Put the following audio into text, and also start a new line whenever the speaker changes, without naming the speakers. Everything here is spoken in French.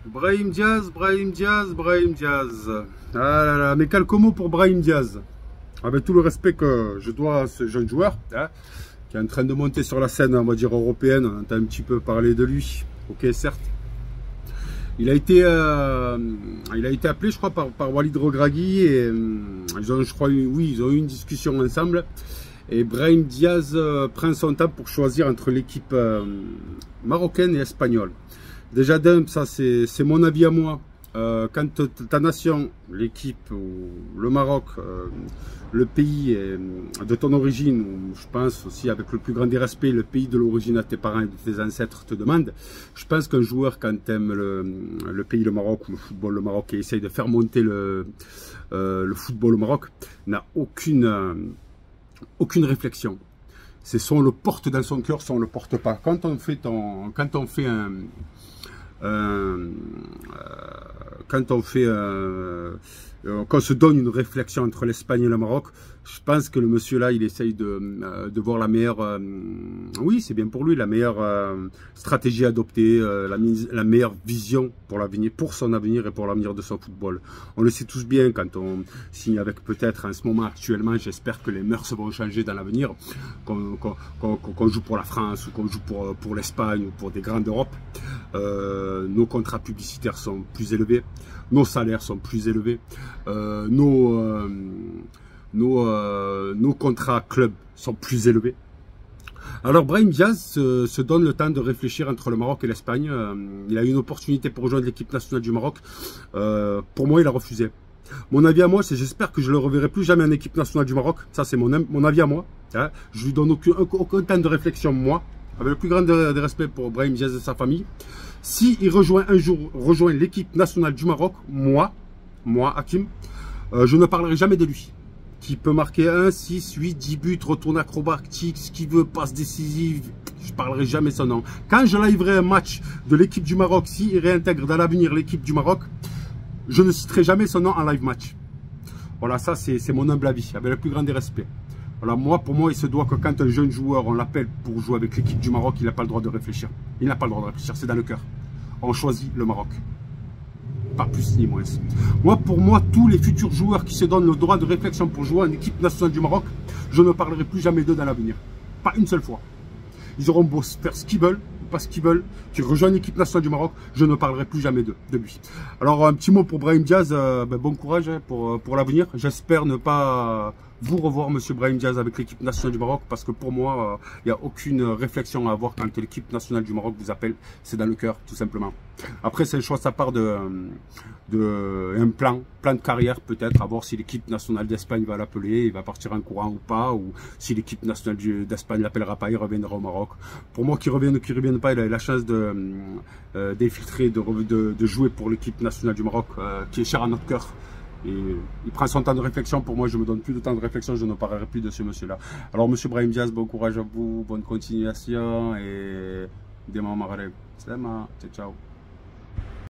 Brahim Diaz, Brahim Diaz, Brahim Diaz. Ah là là, mais quelques mots pour Brahim Diaz. Avec tout le respect que je dois à ce jeune joueur, hein, qui est en train de monter sur la scène, on va dire, européenne. On entend un petit peu parler de lui. Ok, certes. Il a été appelé, je crois, par Walid Regragui. Et ils ont, je crois, oui, ils ont eu une discussion ensemble. Et Brahim Diaz prend son temps pour choisir entre l'équipe marocaine et espagnole. Déjà d'un, ça c'est mon avis à moi. Quand ta nation, l'équipe ou le Maroc, le pays de ton origine, ou je pense aussi avec le plus grand des respects, le pays de l'origine à tes parents et de tes ancêtres te demande, je pense qu'un joueur, quand aime le pays, le Maroc, ou le football, le Maroc, et essaye de faire monter le football au Maroc, n'a aucune réflexion. C'est soit on le porte dans son cœur, soit on le porte pas. Quand on fait quand on se donne une réflexion entre l'Espagne et le Maroc, je pense que le monsieur là, il essaye de voir la meilleure, oui c'est bien pour lui, la meilleure stratégie à adopter, la meilleure vision pour l'avenir, pour son avenir et pour l'avenir de son football. On le sait tous bien quand on signe avec peut-être en ce moment actuellement, j'espère que les mœurs vont changer dans l'avenir, qu'on joue pour la France ou qu'on joue pour l'Espagne ou pour des grandes d'Europe. Nos contrats publicitaires sont plus élevés, nos salaires sont plus élevés, nos contrats club sont plus élevés. Alors Brahim Diaz se donne le temps de réfléchir entre le Maroc et l'Espagne. Il a eu une opportunité pour rejoindre l'équipe nationale du Maroc. Pour moi, il a refusé. Mon avis à moi, c'est j'espère que je ne le reverrai plus jamais en équipe nationale du Maroc. Ça, c'est mon avis à moi. Hein. Je lui donne aucun temps de réflexion, moi, avec le plus grand des respects pour Brahim Diaz et sa famille. S'il rejoint un jour l'équipe nationale du Maroc, moi, Hakim, je ne parlerai jamais de lui. Qui peut marquer 1, 6, 8, 10 buts, retourne acrobatique, ce qu'il veut, passe décisive, je parlerai jamais son nom. Quand je liverai un match de l'équipe du Maroc, s'il réintègre dans l'avenir l'équipe du Maroc, je ne citerai jamais son nom en live match. Voilà, ça c'est mon humble avis, avec le plus grand des respects. Voilà, pour moi, il se doit que quand un jeune joueur, on l'appelle pour jouer avec l'équipe du Maroc, il n'a pas le droit de réfléchir. Il n'a pas le droit de réfléchir, c'est dans le cœur. On choisit le Maroc. Pas plus ni moins. Pour moi, tous les futurs joueurs qui se donnent le droit de réflexion pour jouer en équipe nationale du Maroc, je ne parlerai plus jamais d'eux dans l'avenir. Pas une seule fois. Ils auront beau faire ce qu'ils veulent, ou pas ce qu'ils veulent, qu'ils rejoignent l'équipe nationale du Maroc, je ne parlerai plus jamais de lui. Alors, un petit mot pour Brahim Diaz, bon courage pour l'avenir. J'espère ne pas vous revoir, monsieur Brahim Diaz, avec l'équipe nationale du Maroc, parce que pour moi, il n'y a aucune réflexion à avoir quand l'équipe nationale du Maroc vous appelle. C'est dans le cœur, tout simplement. Après, c'est le choix de sa part un plan de carrière, peut-être, à voir si l'équipe nationale d'Espagne va l'appeler, il va partir en courant ou pas, ou si l'équipe nationale d'Espagne ne l'appellera pas, il reviendra au Maroc. Pour moi, qu'il revienne ou qu'il ne revienne pas, il a la chance d'infiltrer, de jouer pour l'équipe nationale du Maroc, qui est chère à notre cœur. Et il prend son temps de réflexion. Pour moi, je me donne plus de temps de réflexion, je ne parlerai plus de ce monsieur-là. Alors, monsieur Brahim Diaz, bon courage à vous, bonne continuation et des mamans. Ciao, ciao.